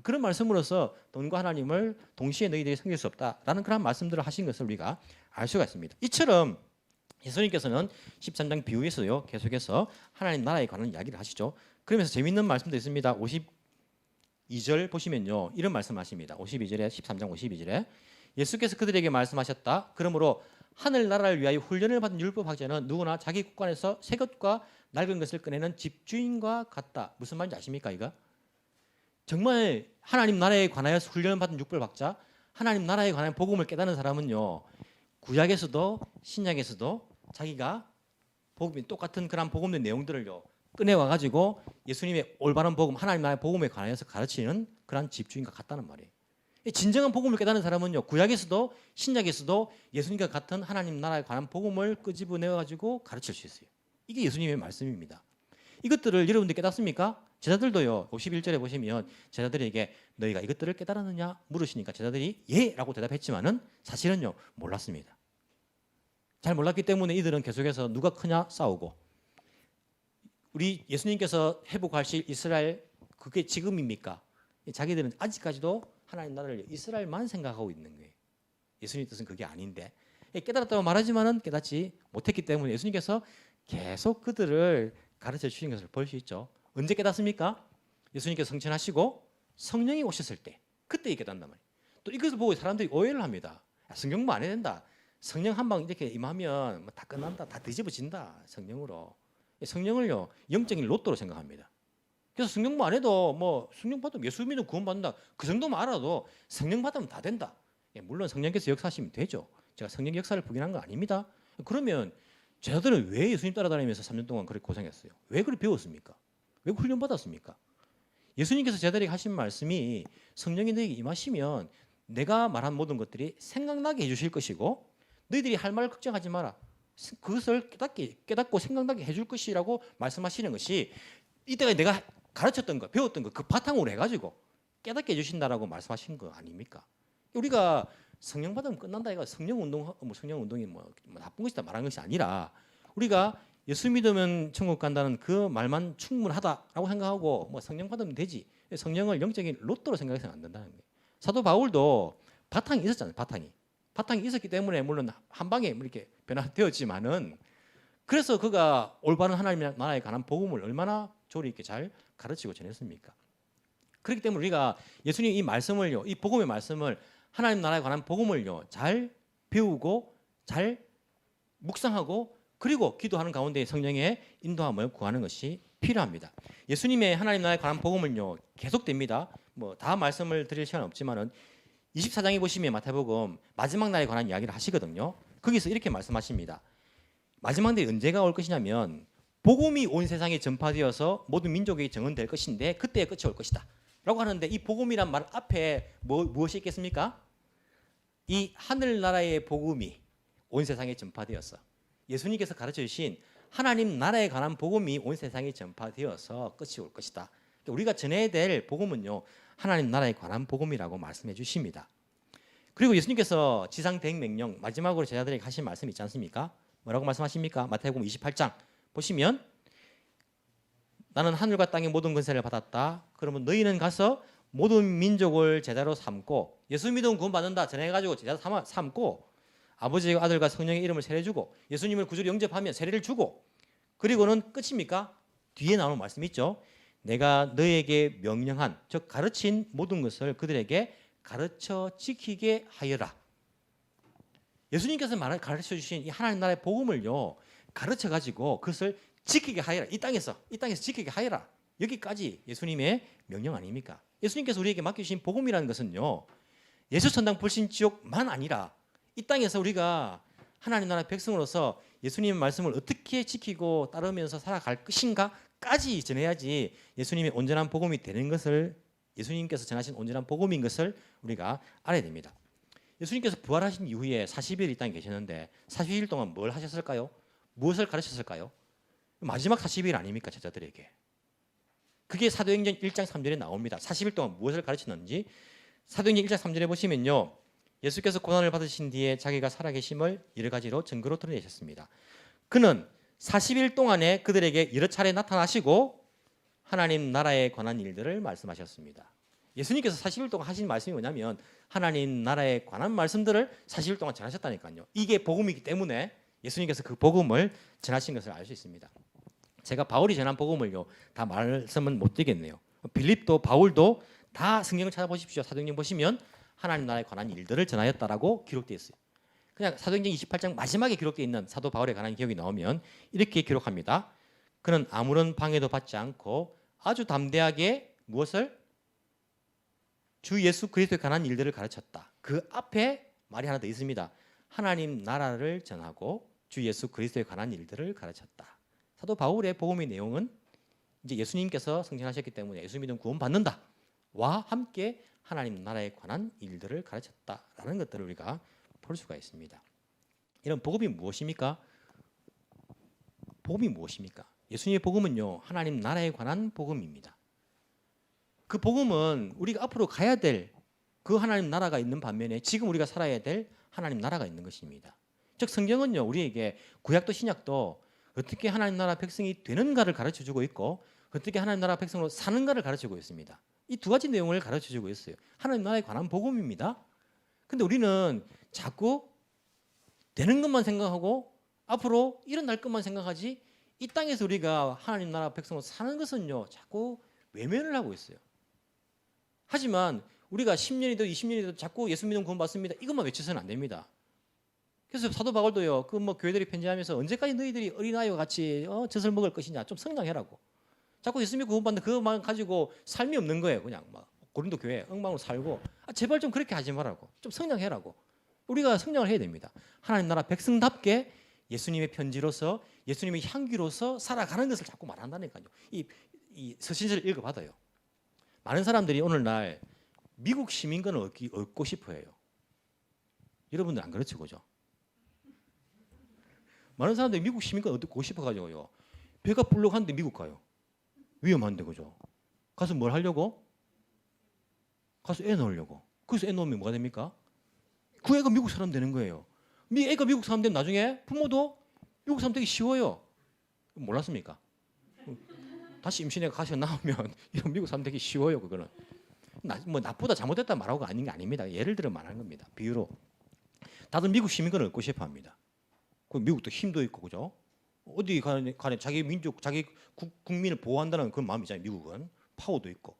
Speaker 1: 그런 말씀으로서 돈과 하나님을 동시에 너희들이 섬길 수 없다라는 그런 말씀들을 하신 것을 우리가 알 수가 있습니다. 이처럼 예수님께서는 13장 비유에서요 계속해서 하나님 나라에 관한 이야기를 하시죠. 그러면서 재미있는 말씀도 있습니다. 52절 보시면요 이런 말씀하십니다. 52절에 13장 52절에 예수께서 그들에게 말씀하셨다. 그러므로 하늘나라를 위하여 훈련을 받은 율법학자는 누구나 자기 국간에서 새 것과 낡은 것을 꺼내는 집주인과 같다. 무슨 말인지 아십니까? 이거 정말 하나님 나라에 관하여 훈련을 받은 율법학자, 하나님 나라에 관한 복음을 깨닫는 사람은요 구약에서도 신약에서도 자기가 복음이 똑같은 그런 복음의 내용들을요 꺼내와 가지고 예수님의 올바른 복음, 하나님 나라의 복음에 관해서 가르치는 그런 집주인과 같다는 말이에요. 진정한 복음을 깨닫는 사람은요 구약에서도 신약에서도 예수님과 같은 하나님 나라에 관한 복음을 끄집어내 가지고 가르칠 수 있어요. 이게 예수님의 말씀입니다. 이것들을 여러분들 깨닫습니까? 제자들도요 51절에 보시면 제자들에게 너희가 이것들을 깨달았느냐 물으시니까 제자들이 예라고 대답했지만은 사실은요 몰랐습니다. 잘 몰랐기 때문에 이들은 계속해서 누가 크냐 싸우고, 우리 예수님께서 회복하실 이스라엘 그게 지금입니까? 자기들은 아직까지도 하나님 나라를 이스라엘만 생각하고 있는 거예요. 예수님 뜻은 그게 아닌데 깨달았다고 말하지만은 깨닫지 못했기 때문에 예수님께서 계속 그들을 가르쳐 주신 것을 볼 수 있죠. 언제 깨닫습니까? 예수님께서 성천하시고 성령이 오셨을 때 그때 깨닫는단 말이에요. 또 이것을 보고 사람들이 오해를 합니다. 성경 공부 안 해야 된다. 성령 한 방 이렇게 임하면 다 끝난다. 다 뒤집어진다. 성령으로. 성령을요 영적인 로또로 생각합니다. 그래서 성령 공부 안 해도 뭐 성령 받으면 예수 믿으면 구원받는다. 그 정도만 알아도 성령 받으면 다 된다. 물론 성령께서 역사하시면 되죠. 제가 성령 역사를 부인한 건 아닙니다. 그러면 제자들은 왜 예수님 따라다니면서 3년 동안 그렇게 고생했어요? 왜 그렇게 배웠습니까? 왜 훈련 받았습니까? 예수님께서 제자들에게 하신 말씀이 성령이 너에게 임하시면 내가 말한 모든 것들이 생각나게 해주실 것이고 너희들이 할 말을 걱정하지 마라. 그것을 깨닫고 생각나게 해줄 것이라고 말씀하시는 것이 이때가 내가 가르쳤던 거, 배웠던 거 그 바탕으로 해가지고 깨닫게 해주신다라고 말씀하신 거 아닙니까? 우리가 성령 받으면 끝난다. 이거 성령 운동이 뭐 나쁜 것이다 말하는 것이 아니라 우리가 예수 믿으면 천국 간다는 그 말만 충분하다라고 생각하고 뭐 성령 받으면 되지. 성령을 영적인 로또로 생각해서는 안 된다는 거예요. 사도 바울도 바탕이 있었잖아요. 바탕이 있었기 때문에 물론 한 방에 이렇게 변화되었지만은 그래서 그가 올바른 하나님 나라에 관한 복음을 얼마나 조리 있게 잘 가르치고 전했습니까? 그렇기 때문에 우리가 예수님 이 말씀을요, 이 복음의 말씀을 하나님 나라에 관한 복음을요 잘 배우고 잘 묵상하고 그리고 기도하는 가운데 성령의 인도함을 구하는 것이 필요합니다. 예수님의 하나님 나라에 관한 복음은요 계속됩니다. 뭐 다 말씀을 드릴 시간은 없지만은 24장에 보시면 마태복음 마지막 날에 관한 이야기를 하시거든요. 거기서 이렇게 말씀하십니다. 마지막 날이 언제가 올 것이냐면 복음이 온 세상에 전파되어서 모든 민족에게 정언될 것인데 그때에 끝이 올 것이다 라고 하는데 이 복음이란 말 앞에 무엇이 있겠습니까? 이 하늘나라의 복음이 온 세상에 전파되어서 예수님께서 가르쳐 주신 하나님 나라에 관한 복음이 온 세상에 전파되어서 끝이 올 것이다. 우리가 전해야 될 복음은요 하나님 나라에 관한 복음이라고 말씀해 주십니다. 그리고 예수님께서 지상 대행명령 마지막으로 제자들에게 하신 말씀 있지 않습니까? 뭐라고 말씀하십니까? 마태복음 28장 보시면 나는 하늘과 땅의 모든 권세를 받았다. 그러면 너희는 가서 모든 민족을 제자로 삼고 예수 믿으면 구원받는다 전해가지고 제자 삼고 아버지와 아들과 성령의 이름을 세례주고 예수님을 구주로 영접하면 세례를 주고 그리고는 끝입니까? 뒤에 나오는 말씀 있죠. 내가 너에게 명령한 즉 가르친 모든 것을 그들에게 가르쳐 지키게 하여라. 예수님께서 가르쳐 주신 이 하나님 나라의 복음을요 가르쳐 가지고 그것을 지키게 하여라. 이 땅에서 지키게 하여라. 여기까지 예수님의 명령 아닙니까? 예수님께서 우리에게 맡기신 복음이라는 것은요 예수 천당 불신 지옥만 아니라 이 땅에서 우리가 하나님 나라 백성으로서 예수님의 말씀을 어떻게 지키고 따르면서 살아갈 것인가까지 전해야지 예수님의 온전한 복음이 되는 것을 예수님께서 전하신 온전한 복음인 것을 우리가 알아야 됩니다. 예수님께서 부활하신 이후에 40일 이 땅에 계셨는데 40일 동안 뭘 하셨을까요? 무엇을 가르쳤을까요? 마지막 40일 아닙니까? 제자들에게. 그게 사도행전 1장 3절에 나옵니다. 40일 동안 무엇을 가르쳤는지 사도행전 1장 3절에 보시면요. 예수께서 고난을 받으신 뒤에 자기가 살아계심을 여러 가지로 증거로 드러내셨습니다. 그는 40일 동안에 그들에게 여러 차례 나타나시고 하나님 나라에 관한 일들을 말씀하셨습니다. 예수님께서 40일 동안 하신 말씀이 뭐냐면 하나님 나라에 관한 말씀들을 40일 동안 전하셨다니까요. 이게 복음이기 때문에 예수님께서 그 복음을 전하신 것을 알 수 있습니다. 제가 바울이 전한 복음을요 다 말씀은 못 드리겠네요. 빌립도 바울도 다 성경을 찾아보십시오. 사도행전 보시면 하나님 나라에 관한 일들을 전하였다라고 기록되어 있어요. 그냥 사도행전 28장 마지막에 기록되어 있는 사도 바울에 관한 기록이 나오면 이렇게 기록합니다. 그는 아무런 방해도 받지 않고 아주 담대하게 무엇을? 주 예수 그리스도에 관한 일들을 가르쳤다. 그 앞에 말이 하나 더 있습니다. 하나님 나라를 전하고 주 예수 그리스도에 관한 일들을 가르쳤다. 사도 바울의 복음의 내용은 이제 예수님께서 승천하셨기 때문에 예수 믿으면 구원받는다. 와 함께 하나님 나라에 관한 일들을 가르쳤다라는 것들을 우리가 볼 수가 있습니다. 이런 복음이 무엇입니까? 복음이 무엇입니까? 예수님의 복음은요 하나님 나라에 관한 복음입니다. 그 복음은 우리가 앞으로 가야 될 그 하나님 나라가 있는 반면에 지금 우리가 살아야 될 하나님 나라가 있는 것입니다. 즉 성경은요 우리에게 구약도 신약도 어떻게 하나님 나라 백성이 되는가를 가르쳐주고 있고 어떻게 하나님 나라 백성으로 사는가를 가르쳐주고 있습니다. 이 두 가지 내용을 가르쳐주고 있어요. 하나님 나라에 관한 복음입니다. 근데 우리는 자꾸 되는 것만 생각하고 앞으로 일어날 것만 생각하지 이 땅에서 우리가 하나님 나라 백성으로 사는 것은요 자꾸 외면을 하고 있어요. 하지만 우리가 10년이든 20년이든 자꾸 예수 믿으면 구원 받습니다. 이것만 외쳐서는 안 됩니다. 그래서 사도 바울도요. 그 뭐 교회들이 편지하면서 언제까지 너희들이 어린아이와 같이 젖을 먹을 것이냐. 좀 성장해라고. 자꾸 예수 믿고 구원 받는 그것만 가지고 삶이 없는 거예요. 그냥 막 고린도 교회 엉망으로 살고 제발 좀 그렇게 하지 말라고. 좀 성장해라고. 우리가 성장을 해야 됩니다. 하나님 나라 백성답게 예수님의 편지로서 예수님의 향기로서 살아가는 것을 자꾸 말한다니까요. 이 서신서를 읽어봐도요. 많은 사람들이 오늘날 미국 시민권을 얻고 싶어 해요. 여러분들 안 그렇죠, 그죠? 많은 사람들이 미국 시민권 얻고 싶어가지고요. 배가 불룩한데 미국 가요. 위험한데, 그죠? 가서 뭘 하려고? 가서 애 넣으려고. 그래서 애 넣으면 뭐가 됩니까? 그 애가 미국 사람 되는 거예요. 애가 미국 사람 되면 나중에 부모도 미국 사람 되기 쉬워요. 몰랐습니까? 다시 임신해 가서 나오면 이런 미국 사람 되기 쉬워요. 그거는 뭐 나쁘다 잘못됐다 말하고 아닌 게 아닙니다. 예를 들어 말하는 겁니다. 비유로 다들 미국 시민권을 얻고 싶어합니다. 그 미국도 힘도 있고 그죠? 어디 간에 자기 민족, 자기 국민을 보호한다는 그런 마음이 있잖아요. 미국은 파워도 있고.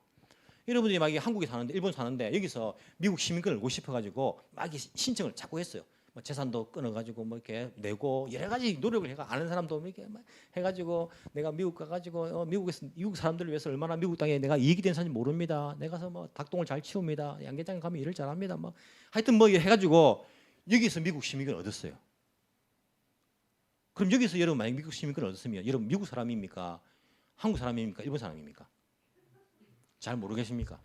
Speaker 1: 여러분들이 막 한국에 사는데 일본 사는데 여기서 미국 시민권을 얻고 싶어가지고 막 신청을 자꾸 했어요. 뭐 재산도 끊어가지고 뭐 이렇게 내고 여러 가지 노력을 해가 아는 사람도 이렇게 막 해가지고 내가 미국 가가지고 미국에서 미국 사람들을 위해서 얼마나 미국 땅에 내가 이익이 된 사람인지 모릅니다. 내가 가서 뭐 닭똥을 잘 치웁니다. 양계장에 가면 일을 잘합니다. 뭐 하여튼 뭐 해가지고 여기서 미국 시민권을 얻었어요. 그럼 여기서 여러분 만약 미국 시민권을 얻었으면 여러분 미국 사람입니까? 한국 사람입니까? 일본 사람입니까? 잘 모르겠습니까?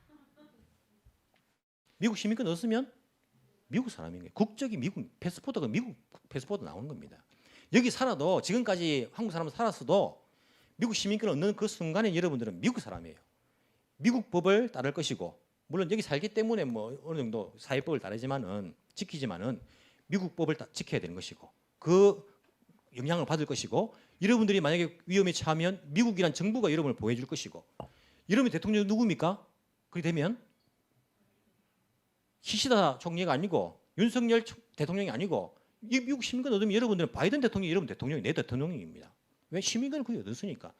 Speaker 1: 미국 시민권 얻었으면 미국 사람인 거예요. 국적이 미국 패스포드가 미국 패스포드 나오는 겁니다. 여기 살아도 지금까지 한국 사람 살았어도 미국 시민권을 얻는 그 순간에 여러분들은 미국 사람이에요. 미국 법을 따를 것이고 물론 여기 살기 때문에 뭐 어느 정도 사회법을 따르지만은 지키지만은 미국 법을 지켜야 되는 것이고 그 영향을 받을 것이고 여러분들이 만약에 위험에 처하면 미국이란 정부가 여러분을 보호해 줄 것이고 여러분의 대통령이 누굽니까? 그렇게 되면 키시다 총리가 아니고 윤석열 대통령이 아니고 미국 시민권 얻으면 여러분들은 바이든 대통령이 여러분 대통령이 내 대통령입니다. 왜? 시민권을 그게 얻었으니까.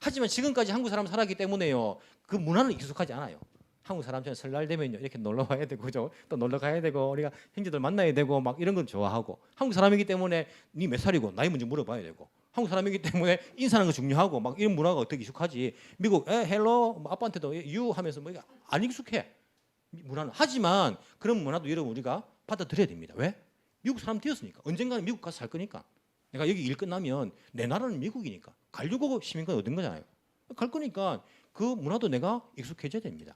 Speaker 1: 하지만 지금까지 한국 사람 살았기 때문에요. 그 문화는 익숙하지 않아요. 한국 사람처럼 설날 되면요 이렇게 놀러 와야 되고 그죠? 또 놀러 가야 되고 우리가 형제들 만나야 되고 막 이런 건 좋아하고 한국 사람이기 때문에 니 몇 살이고 나이 먼저 물어봐야 되고 한국 사람이기 때문에 인사하는 거 중요하고 막 이런 문화가 어떻게 익숙하지? 미국 헬로 뭐 아빠한테도 유 하면서 뭐 안 익숙해. 문화는. 하지만 그런 문화도 여러분 우리가 받아들여야 됩니다. 왜? 미국 사람 되었으니까. 언젠가는 미국 가서 살 거니까. 내가 여기 일 끝나면 내 나라는 미국이니까. 가려고 시민권 얻은 거잖아요. 갈 거니까 그 문화도 내가 익숙해져야 됩니다.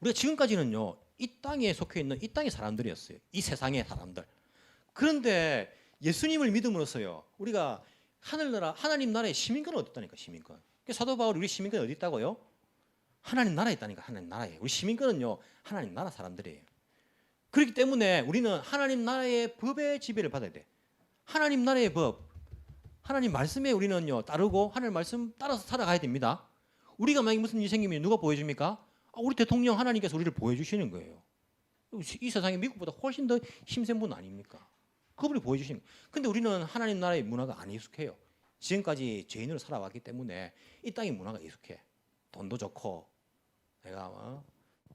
Speaker 1: 우리가 지금까지는요. 이 땅에 속해 있는 이 땅의 사람들이었어요. 이 세상의 사람들. 그런데 예수님을 믿음으로써요. 우리가 하늘나라 하나님 나라의 시민권을 얻었다니까. 시민권. 사도 바울이 우리 시민권 어디 있다고요? 하나님 나라에 있다니까. 하나님 나라에. 우리 시민권은요. 하나님 나라 사람들이에요. 그렇기 때문에 우리는 하나님 나라의 법의 지배를 받아야 돼. 하나님 나라의 법. 하나님 말씀에 우리는요. 따르고 하나님 말씀 따라서 살아가야 됩니다. 우리가 만약에 무슨 일이 생기면 누가 보여줍니까? 우리 대통령 하나님께서 우리를 보여주시는 거예요. 이 세상에 미국보다 훨씬 더 힘센 분 아닙니까? 그분이 보여주시는 거예요. 근데 우리는 하나님 나라의 문화가 안 익숙해요. 지금까지 죄인으로 살아왔기 때문에 이 땅의 문화가 익숙해. 돈도 좋고 내가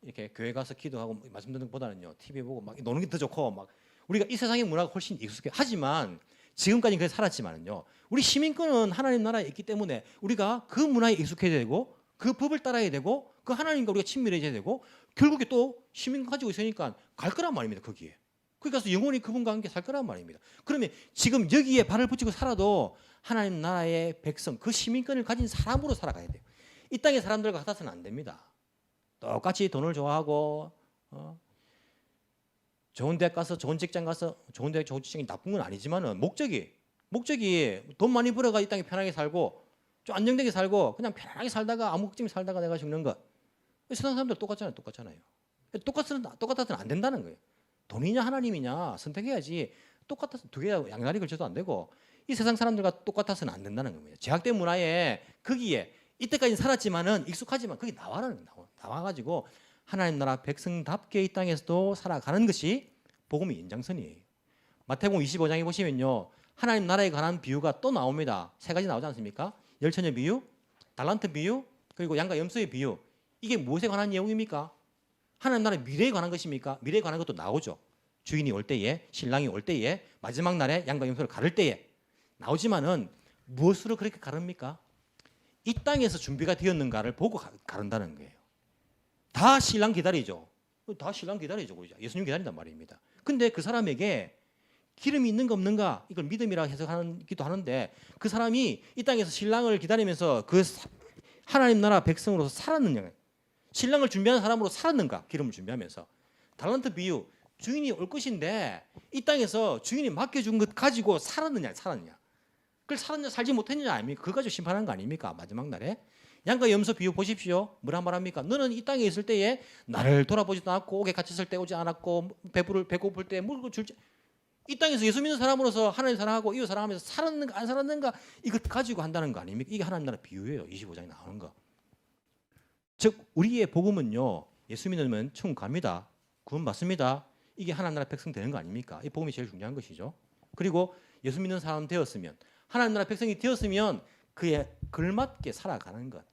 Speaker 1: 이렇게 교회 가서 기도하고 말씀 듣는 것보다는요 TV 보고 막 노는 게 더 좋고 막 우리가 이 세상의 문화가 훨씬 익숙해. 하지만 지금까지 그래 살았지만은요 우리 시민권은 하나님 나라에 있기 때문에 우리가 그 문화에 익숙해야 되고 그 법을 따라야 되고 그 하나님과 우리가 친밀해져야 되고 결국에 또 시민권 가지고 있으니까 갈 거란 말입니다. 거기에. 거기 가서 영원히 그분과 함께 살 거란 말입니다. 그러면 지금 여기에 발을 붙이고 살아도 하나님 나라의 백성, 그 시민권을 가진 사람으로 살아가야 돼요. 이 땅의 사람들과 같아서는 안 됩니다. 똑같이 돈을 좋아하고 좋은 대학 가서 좋은 직장 가서 좋은 대학 좋은 직장이 나쁜 건 아니지만은 목적이 돈 많이 벌어가 이 땅에 편하게 살고 좀 안정되게 살고 그냥 편하게 살다가 아무 걱정 없이 살다가 내가 죽는 것. 세상 사람들 똑같잖아요. 똑같아서는 안 된다는 거예요. 돈이냐 하나님이냐 선택해야지. 똑같아서 두 개 양다리 걸쳐도 안 되고 이 세상 사람들과 똑같아서는 안 된다는 겁니다. 제약된 문화에 거기에 이때까지 살았지만은 익숙하지만 거기 나와가지고 하나님 나라 백성답게 이 땅에서도 살아가는 것이 복음의 연장선이에요. 마태복음 25장에 보시면요 하나님 나라에 관한 비유가 또 나옵니다. 세 가지 나오지 않습니까? 열처녀 비유, 달란트 비유, 그리고 양과 염소의 비유. 이게 무엇에 관한 내용입니까? 하나님 나라의 미래에 관한 것입니까? 미래에 관한 것도 나오죠. 주인이 올 때에, 신랑이 올 때에, 마지막 날에 양과 염소를 가를 때에 나오지만은 무엇으로 그렇게 가릅니까? 이 땅에서 준비가 되었는가를 보고 가른다는 거예요. 다 신랑 기다리죠. 예수님 기다린단 말입니다. 근데 그 사람에게 기름이 있는가 없는가 이걸 믿음이라 해석하기도 하는데 그 사람이 이 땅에서 신랑을 기다리면서 그 하나님 나라 백성으로서 살았느냐, 신랑을 준비하는 사람으로 살았는가, 기름을 준비하면서. 달란트 비유, 주인이 올 것인데 이 땅에서 주인이 맡겨준 것 가지고 살았느냐. 그걸 살았냐 살지 못했느냐 아닙니까? 그거 가지고 심판하는 거 아닙니까? 마지막 날에. 양과 염소 비유 보십시오. 뭐라 말합니까? 너는 이 땅에 있을 때에 나를 돌아보지도 않았고 옥에 갇혔을 때 오지 않았고 배고플 때 뭘 줄지. 이 땅에서 예수 믿는 사람으로서 하나님 사랑하고 이웃 사랑하면서 살았는가 안 살았는가 이것 가지고 한다는 거 아닙니까? 이게 하나님 나라 비유예요. 25장에 나오는 거. 즉 우리의 복음은요. 예수 믿으면 천국 갑니다. 구원 받습니다. 이게 하나님 나라 백성 되는 거 아닙니까? 이 복음이 제일 중요한 것이죠. 그리고 예수 믿는 사람 되었으면 하나님 나라 백성이 되었으면 그에 걸맞게 살아가는 것.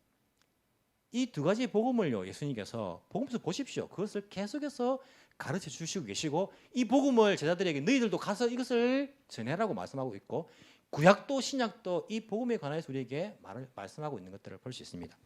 Speaker 1: 이 두 가지 복음을요. 예수님께서 복음서 보십시오. 그것을 계속해서 가르쳐 주시고 계시고 이 복음을 제자들에게 너희들도 가서 이것을 전해라고 말씀하고 있고 구약도 신약도 이 복음에 관해서 우리에게 말씀하고 있는 것들을 볼 수 있습니다.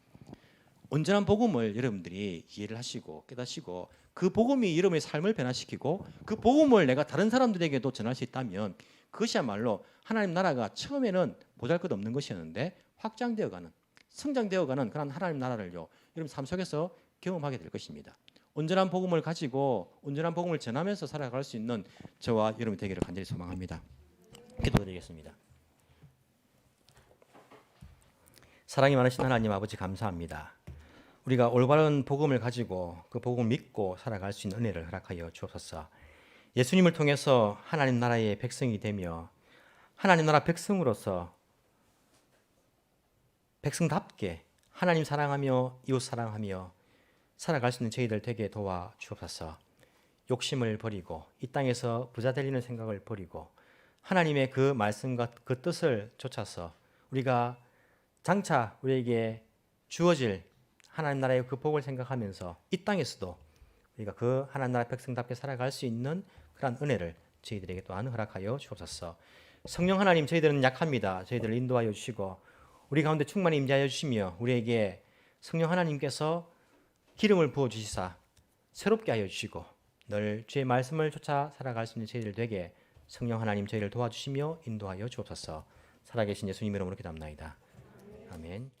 Speaker 1: 온전한 복음을 여러분들이 이해를 하시고 깨닫시고 그 복음이 여러분의 삶을 변화시키고 그 복음을 내가 다른 사람들에게도 전할 수 있다면 그것이야말로 하나님 나라가 처음에는 보잘것없는 것이었는데 확장되어가는 성장되어가는 그런 하나님 나라를요 여러분 삶 속에서 경험하게 될 것입니다. 온전한 복음을 가지고 온전한 복음을 전하면서 살아갈 수 있는 저와 여러분 되기를 간절히 소망합니다. 기도드리겠습니다. 사랑이 많으신 하나님 아버지 감사합니다. 우리가 올바른 복음을 가지고 그 복음을 믿고 살아갈 수 있는 은혜를 허락하여 주옵소서. 예수님을 통해서 하나님 나라의 백성이 되며 하나님 나라 백성으로서 백성답게 하나님 사랑하며 이웃 사랑하며 살아갈 수 있는 저희들 되게 도와 주옵소서. 욕심을 버리고 이 땅에서 부자 되리는 생각을 버리고 하나님의 그 말씀과 그 뜻을 좇아서 우리가 장차 우리에게 주어질 하나님 나라의 그 복을 생각하면서 이 땅에서도 우리가 그 하나님 나라 백성답게 살아갈 수 있는 그런 은혜를 저희들에게 또한 허락하여 주옵소서. 성령 하나님, 저희들은 약합니다. 저희들을 인도하여 주시고 우리 가운데 충만히 임재하여 주시며 우리에게 성령 하나님께서 기름을 부어 주시사 새롭게 하여 주시고 늘 주의 말씀을 쫓아 살아갈 수 있는 저희들 되게 성령 하나님 저희를 도와주시며 인도하여 주옵소서. 살아계신 예수님 이름으로 기도합나이다. 아멘.